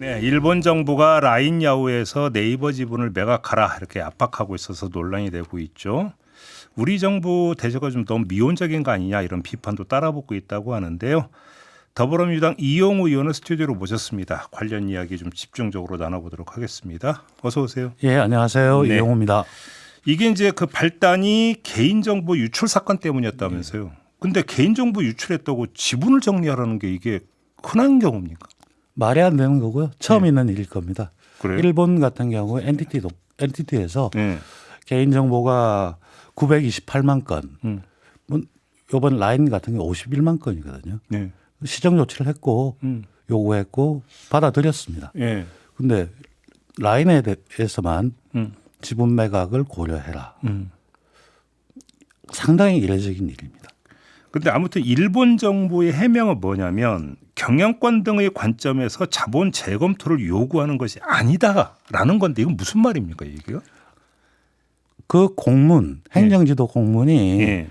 네, 일본 정부가 라인 야후에서 네이버 지분을 매각하라 이렇게 압박하고 있어서 논란이 되고 있죠. 우리 정부 대처가 좀 너무 미온적인 거 아니냐 이런 비판도 따라붙고 있다고 하는데요. 더불어민주당 이용우 의원을 스튜디오로 모셨습니다. 관련 이야기 좀 집중적으로 나눠보도록 하겠습니다. 어서 오세요. 예, 안녕하세요. 네. 이용우입니다. 이게 이제 그 발단이 개인정보 유출 사건 때문이었다면서요. 근데 개인정보 유출했다고 지분을 정리하라는 게 이게 흔한 경우입니까? 말이 안 되는 거고요. 처음 있는 일일 겁니다. 그래요? 일본 같은 경우 NTT에서 네. 개인정보가 928만 건, 이번 라인 같은 경우 51만 건이거든요. 네. 시정 조치를 했고 요구했고 받아들였습니다. 네. 근데 라인에 대해서만 지분 매각을 고려해라. 상당히 이례적인 일입니다. 근데 아무튼 일본 정부의 해명은 뭐냐면 경영권 등의 관점에서 자본 재검토를 요구하는 것이 아니다라는 건데 이건 무슨 말입니까 이게요? 그 공문, 행정지도 공문이 예.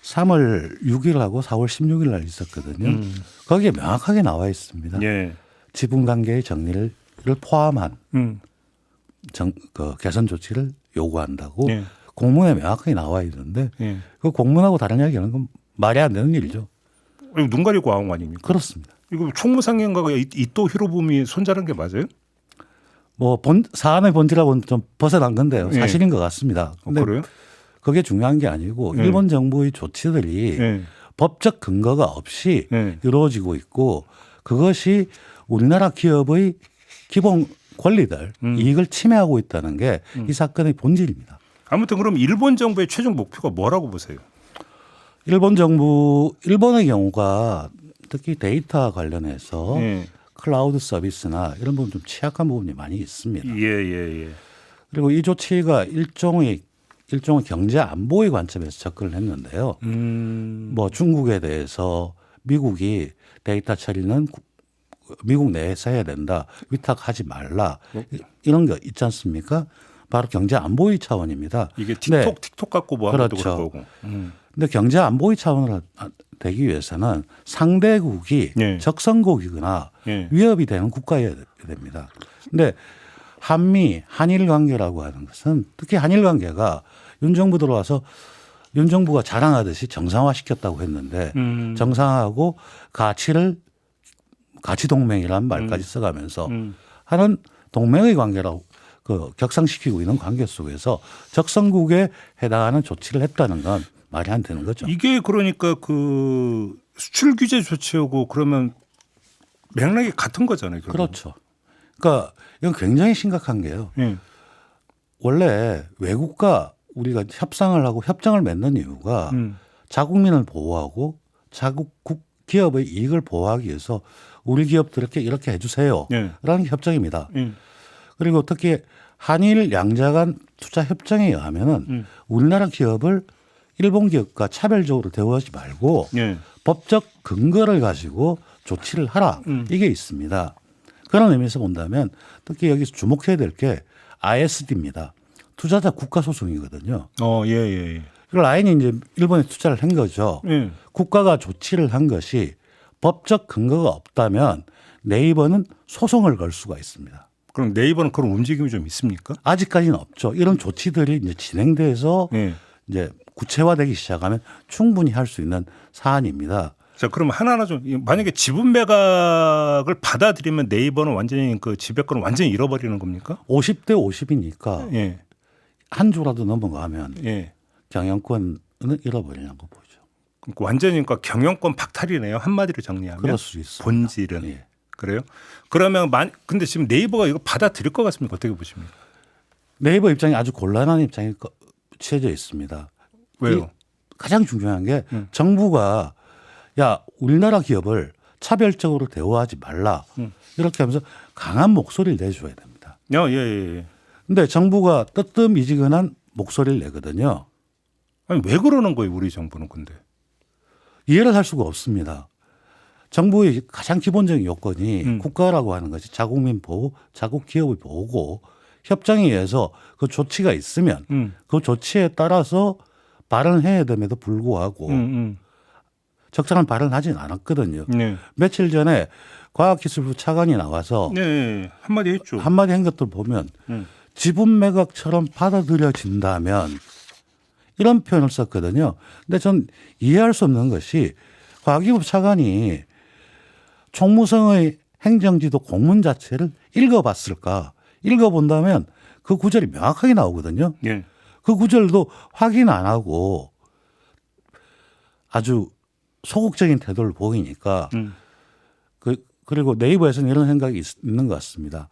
3월 6일하고 4월 16일 날 있었거든요. 거기에 명확하게 나와 있습니다. 예. 지분 관계의 정리를 포함한 그 개선 조치를 요구한다고 예. 공문에 명확하게 나와 있는데 예. 그 공문하고 다른 이야기하는 건 말이 안 되는 일이죠. 이거 눈 가리고 아웅 아닙니까? 그렇습니다. 이거 총무상인가가 이토 히로부미 손자는 게 맞아요? 뭐 사안의 본질하고는 좀 벗어난 건데요. 예. 사실인 것 같습니다. 근데 그래요? 그게 중요한 게 아니고 예. 일본 정부의 조치들이 예. 법적 근거가 없이 예. 이루어지고 있고 그것이 우리나라 기업의 기본 권리들 이익을 침해하고 있다는 게 이 사건의 본질입니다. 아무튼 그럼 일본 정부의 최종 목표가 뭐라고 보세요? 일본의 경우가 특히 데이터 관련해서 예. 클라우드 서비스나 이런 부분 좀 취약한 부분이 많이 있습니다. 예. 그리고 이 조치가 일종의 경제 안보의 관점에서 접근을 했는데요. 뭐 중국에 대해서 미국이 데이터 처리는 미국 내에서 해야 된다. 위탁하지 말라. 이런 거 있지 않습니까? 바로 경제 안보의 차원입니다. 이게 네. 틱톡 갖고 뭐 하는 것도 그렇죠. 그럴 거고. 근데 경제 안보의 차원으로 되기 위해서는 상대국이 예. 적성국이거나 예. 위협이 되는 국가여야 됩니다. 근데 한일 관계라고 하는 것은 특히 한일 관계가 윤 정부 들어와서 윤 정부가 자랑하듯이 정상화시켰다고 했는데 정상하고 가치 동맹이라는 말까지 써가면서 하는 동맹의 관계라고 격상시키고 있는 관계 속에서 적성국에 해당하는 조치를 했다는 건 말이 안 되는 거죠. 이게 그러니까 그 수출 규제 조치하고 그러면 맥락이 같은 거잖아요. 결국. 그렇죠. 그러니까 이건 굉장히 심각한 게요. 예. 원래 외국과 우리가 협상을 하고 협정을 맺는 이유가 자국민을 보호하고 자국 기업의 이익을 보호하기 위해서 우리 기업들에게 이렇게 해주세요. 예. 라는 협정입니다. 그리고 특히 한일 양자 간 투자 협정에 의하면은 우리나라 기업을 일본 기업과 차별적으로 대우하지 말고 예. 법적 근거를 가지고 조치를 하라. 이게 있습니다. 그런 의미에서 본다면 특히 여기서 주목해야 될 게 ISD입니다. 투자자 국가 소송이거든요. 예. 그 라인이 이제 일본에 투자를 한 거죠. 예. 국가가 조치를 한 것이 법적 근거가 없다면 네이버는 소송을 걸 수가 있습니다. 그럼 네이버는 그런 움직임이 좀 있습니까? 아직까지는 없죠. 이런 조치들이 이제 진행돼서 예. 이제 구체화되기 시작하면 충분히 할 수 있는 사안입니다. 자, 그럼 하나하나 좀 만약에 지분 매각을 받아들이면 네이버는 완전히 그 지배권을 완전히 잃어버리는 겁니까? 50대 50이니까 예. 한 주라도 넘어가면 예. 경영권은 잃어버리냐고 보죠. 그러니까 완전히 그러니까 경영권 박탈이네요. 한마디로 정리하면. 그럴 수 있습니다. 본질은. 예. 그래요? 그러면 근데 지금 네이버가 이거 받아들일 것 같습니까? 어떻게 보십니까? 네이버 입장이 아주 곤란한 입장에 처해져 있습니다. 왜요? 가장 중요한 게 정부가 야 우리나라 기업을 차별적으로 대우하지 말라 이렇게 하면서 강한 목소리를 내줘야 됩니다. 예. 그런데 정부가 뜨뜻미지근한 목소리를 내거든요. 아니 왜 그러는 거예요, 우리 정부는 근데? 이해를 할 수가 없습니다. 정부의 가장 기본적인 요건이 국가라고 하는 것이 자국민 보호, 자국 기업의 보호고 협정에 의해서 그 조치가 있으면 그 조치에 따라서 발언해야 됨에도 불구하고 적절한 발언을 하진 않았거든요. 네. 며칠 전에 과학기술부 차관이 나와서 네, 한마디 했죠. 한마디 한 것들 보면 지분 매각처럼 받아들여진다면 이런 표현을 썼거든요. 근데 전 이해할 수 없는 것이 과기부 차관이 총무성의 행정지도 공문 자체를 읽어봤을까? 읽어본다면 그 구절이 명확하게 나오거든요. 예. 그 구절도 확인 안 하고 아주 소극적인 태도를 보이니까 그리고 네이버에서는 이런 생각이 있는 것 같습니다.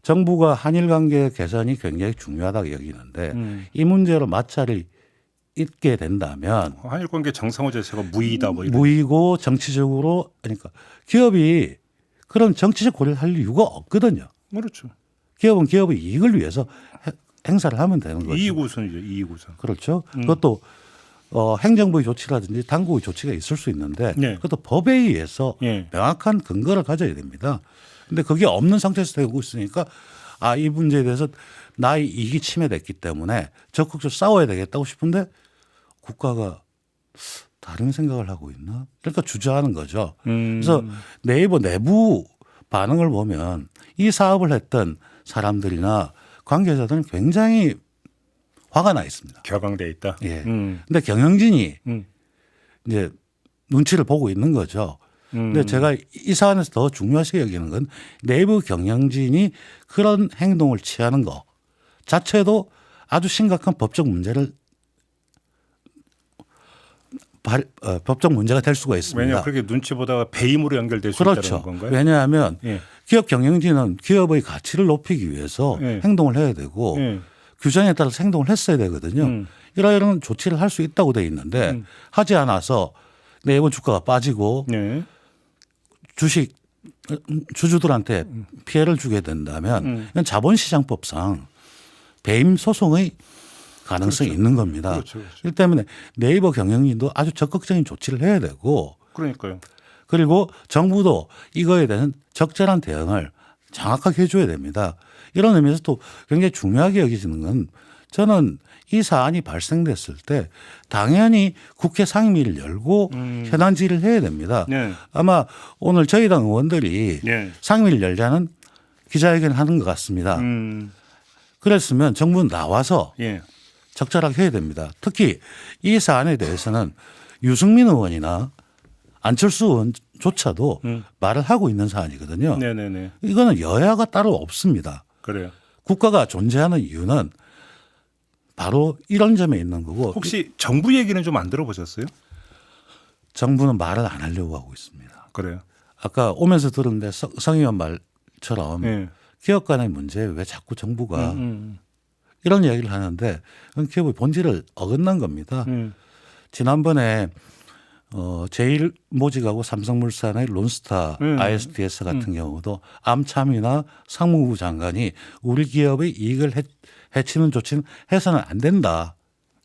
정부가 한일 관계 개선이 굉장히 중요하다고 여기는데 이 문제로 마찰이 있게 된다면 한일 관계 정상화 자체가 무의다 뭐 이런. 무이고 정치적으로 그러니까 기업이 그런 정치적 고려를 할 이유가 없거든요. 그렇죠. 기업은 기업의 이익을 위해서 행사를 하면 되는 거죠. 이익 우선이죠. 이익 우선. 그렇죠. 그것도 행정부의 조치라든지 당국의 조치가 있을 수 있는데 네. 그것도 법에 의해서 예. 명확한 근거를 가져야 됩니다. 근데 그게 없는 상태에서 되고 있으니까 아, 이 문제에 대해서 나의 이익이 침해됐기 때문에 적극적으로 싸워야 되겠다고 싶은데 국가가 다른 생각을 하고 있나? 그러니까 주저하는 거죠. 그래서 네이버 내부 반응을 보면 이 사업을 했던 사람들이나 관계자들은 굉장히 화가 나 있습니다. 격앙돼 있다. 예. 근데 경영진이 이제 눈치를 보고 있는 거죠. 근데 제가 이 사안에서 더 중요하게 여기는 건 네이버 경영진이 그런 행동을 취하는 거 자체도 아주 심각한 법적 문제를 법적 문제가 될 수가 있습니다. 왜냐하면 그렇게 눈치 보다가 배임으로 연결될 수 그렇죠. 있다는 건가요? 왜냐하면 예. 기업 경영진은 기업의 가치를 높이기 위해서 예. 행동을 해야 되고 예. 규정에 따라서 행동을 했어야 되거든요. 이런 조치를 할 수 있다고 돼 있는데 하지 않아서 네이버 주가가 빠지고 네. 주식 주주들한테 피해를 주게 된다면 이건 자본시장법상 배임 소송의 가능성이 그렇죠. 있는 겁니다. 그렇죠, 그렇죠. 그렇기 때문에 네이버 경영진도 아주 적극적인 조치를 해야 되고 그러니까요. 그리고 정부도 이거에 대한 적절한 대응을 정확하게 해줘야 됩니다. 이런 의미에서 또 굉장히 중요하게 여기지는 건 저는 이 사안이 발생됐을 때 당연히 국회 상임위를 열고 현안 질의를 해야 됩니다. 네. 아마 오늘 저희 당 의원들이 네. 상임위를 열자는 기자회견을 하는 것 같습니다. 그랬으면 정부는 나와서 예. 적절하게 해야 됩니다. 특히 이 사안에 대해서는 유승민 의원이나 안철수 의원조차도 말을 하고 있는 사안이거든요. 네네네. 이거는 여야가 따로 없습니다. 그래요. 국가가 존재하는 이유는 바로 이런 점에 있는 거고 혹시 정부 얘기는 좀 안 들어보셨어요? 정부는 말을 안 하려고 하고 있습니다. 그래요. 아까 오면서 들었는데 성 의원 말처럼 예. 기업 간의 문제에 왜 자꾸 정부가 이런 이야기를 하는데 그건 기업의 본질을 어긋난 겁니다. 지난번에 제일모직하고 삼성물산의 론스타 ISDS 같은 경우도 암참이나 상무부 장관이 우리 기업의 이익을 해치는 조치는 해서는 안 된다.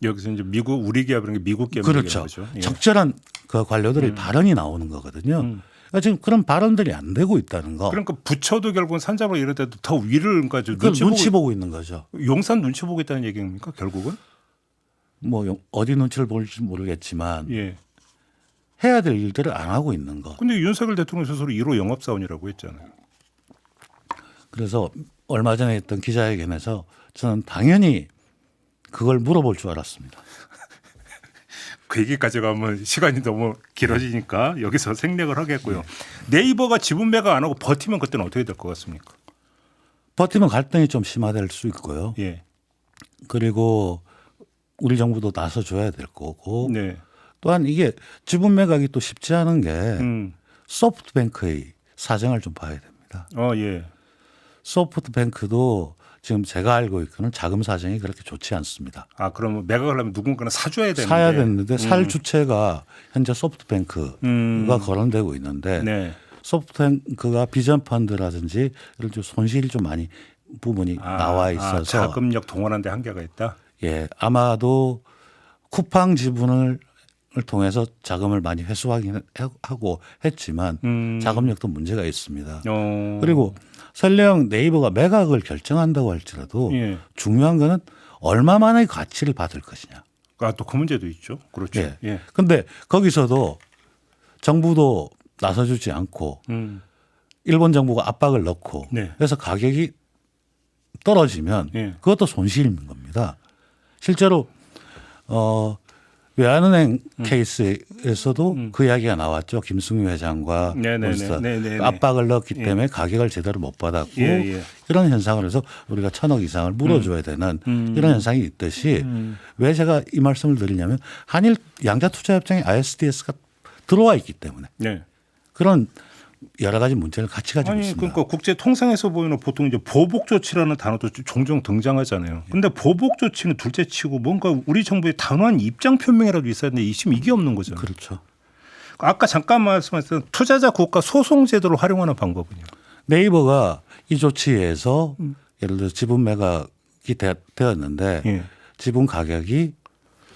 여기서 이제 미국 우리 기업이라는 게 미국 기업인 그렇죠. 거죠. 예. 적절한 그 관료들의 발언이 나오는 거거든요. 그러니까 지금 그런 발언들이 안 되고 있다는 거. 그러니까 부처도 결국은 산자로 이럴 때도 더 위를 가지고 그걸 눈치 보고 있는 거죠. 용산 눈치 보고 있다는 얘기입니까 결국은? 뭐 어디 눈치를 볼지 모르겠지만 예. 해야 될 일들을 안 하고 있는 거. 근데 윤석열 대통령 스스로 1호 영업사원이라고 했잖아요. 그래서 얼마 전에 했던 기자회견에서 저는 당연히 그걸 물어볼 줄 알았습니다. 그 얘기까지 가면 시간이 너무 길어지니까 여기서 생략을 하겠고요. 네이버가 지분 매각 안 하고 버티면 그때는 어떻게 될 것 같습니까? 버티면 갈등이 좀 심화될 수 있고요. 예. 그리고 우리 정부도 나서줘야 될 거고 네. 또한 이게 지분 매각이 또 쉽지 않은 게 음. 소프트뱅크의 사정을 좀 봐야 됩니다. 예. 소프트뱅크도 지금 제가 알고 있기는 자금 사정이 그렇게 좋지 않습니다. 아, 그러면 매각을 하면 누군가는 사줘야 되는데. 사야 되는데 살 주체가 현재 소프트뱅크가 거론되고 있는데 네. 소프트뱅크가 비전 펀드라든지 이런 좀 손실이 좀 많이 부분이 나와 있어서 자금력 동원하는 데 한계가 있다. 예, 아마도 쿠팡 지분을 통해서 자금을 많이 회수하긴 하고 했지만 자금력도 문제가 있습니다. 그리고 설령 네이버가 매각을 결정한다고 할지라도 예. 중요한 거는 얼마만의 가치를 받을 것이냐. 아, 또 그 문제도 있죠. 그렇죠. 예. 예. 근데 거기서도 정부도 나서주지 않고 일본 정부가 압박을 넣고 네. 그래서 가격이 떨어지면 네. 그것도 손실인 겁니다. 실제로 외환은행 케이스에서도 그 이야기가 나왔죠. 김승유 회장과 네네네. 압박을 넣었기 때문에 가격을 제대로 못 받았고 예. 이런 현상을 해서 우리가 1,000억 이상을 물어줘야 되는 이런 현상이 있듯이 왜 제가 이 말씀을 드리냐면 한일 양자투자협정에 ISDS가 들어와 있기 때문에 네. 그런 여러 가지 문제를 같이 가지고 아니 있습니다. 그러니까 국제 통상에서 보이는 보통 이제 보복 조치라는 단어도 종종 등장하잖아요. 근데 보복 조치는 둘째치고 뭔가 우리 정부의 단호한 입장 표명이라도 있어야 되는데 지금 이게 없는 거잖아요. 그렇죠. 아까 잠깐 말씀하셨던 투자자 국가 소송 제도를 활용하는 방법은요. 네이버가 이 조치에서 예를 들어 지분 매각이 되었는데 예. 지분 가격이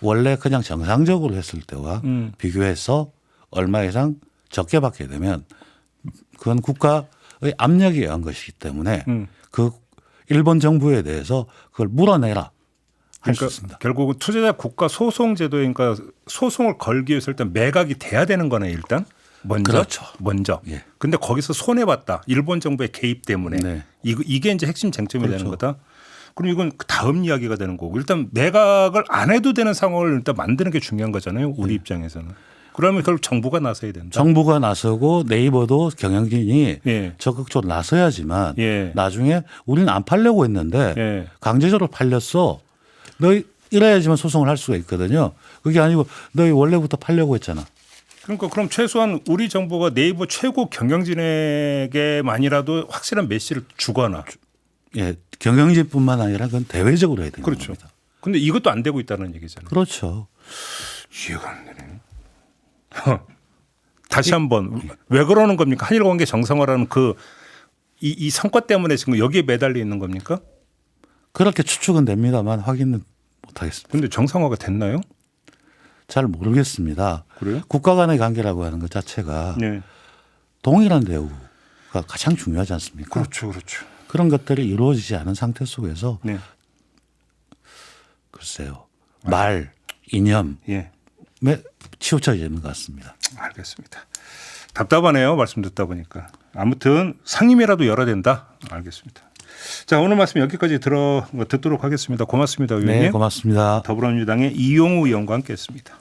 원래 그냥 정상적으로 했을 때와 비교해서 얼마 이상 적게 받게 되면 그건 국가의 압력에 의한 것이기 때문에 그 일본 정부에 대해서 그걸 물어내라 할 수 그러니까 있습니다. 결국은 투자자 국가 소송 제도에 그러니까 소송을 걸기 위해서 일단 매각이 돼야 되는 거네 일단 먼저. 그렇죠. 먼저. 예. 근데 거기서 손해 봤다. 일본 정부의 개입 때문에 네. 이게 이제 핵심 쟁점이 그렇죠. 되는 거다. 그럼 이건 다음 이야기가 되는 거고 일단 매각을 안 해도 되는 상황을 일단 만드는 게 중요한 거잖아요. 우리 입장에서는. 그러면 결국 정부가 나서야 된다. 정부가 나서고 네이버도 경영진이 예. 적극적으로 나서야지만 예. 나중에 우리는 안 팔려고 했는데 예. 강제적으로 팔렸어. 너희 이래야지만 소송을 할 수가 있거든요. 그게 아니고 너희 원래부터 팔려고 했잖아. 그러니까 그럼 최소한 우리 정부가 네이버 최고 경영진에게만이라도 확실한 메시지를 주거나. 예, 경영진뿐만 아니라 그건 대외적으로 해야 되는 그렇죠. 겁니다. 근데 이것도 안 되고 있다는 얘기잖아요. 그렇죠. 이해가 안 되네. 다시 한번 왜 그러는 겁니까? 한일 관계 정상화라는 이 성과 때문에 지금 여기에 매달려 있는 겁니까? 그렇게 추측은 됩니다만 확인은 못하겠습니다. 근데 정상화가 됐나요? 잘 모르겠습니다. 그래요? 국가 간의 관계라고 하는 것 자체가 네. 동일한 대우가 가장 중요하지 않습니까? 그렇죠. 그런 것들이 이루어지지 않은 상태 속에서 네. 글쎄요. 말, 이념에 예. 치우쳐 있는 것 같습니다. 알겠습니다. 답답하네요. 말씀 듣다 보니까. 아무튼 상임이라도 열어야 된다. 알겠습니다. 자, 오늘 말씀 여기까지 듣도록 하겠습니다. 고맙습니다. 의원님. 네, 고맙습니다. 더불어민주당의 이용우 의원과 함께했습니다.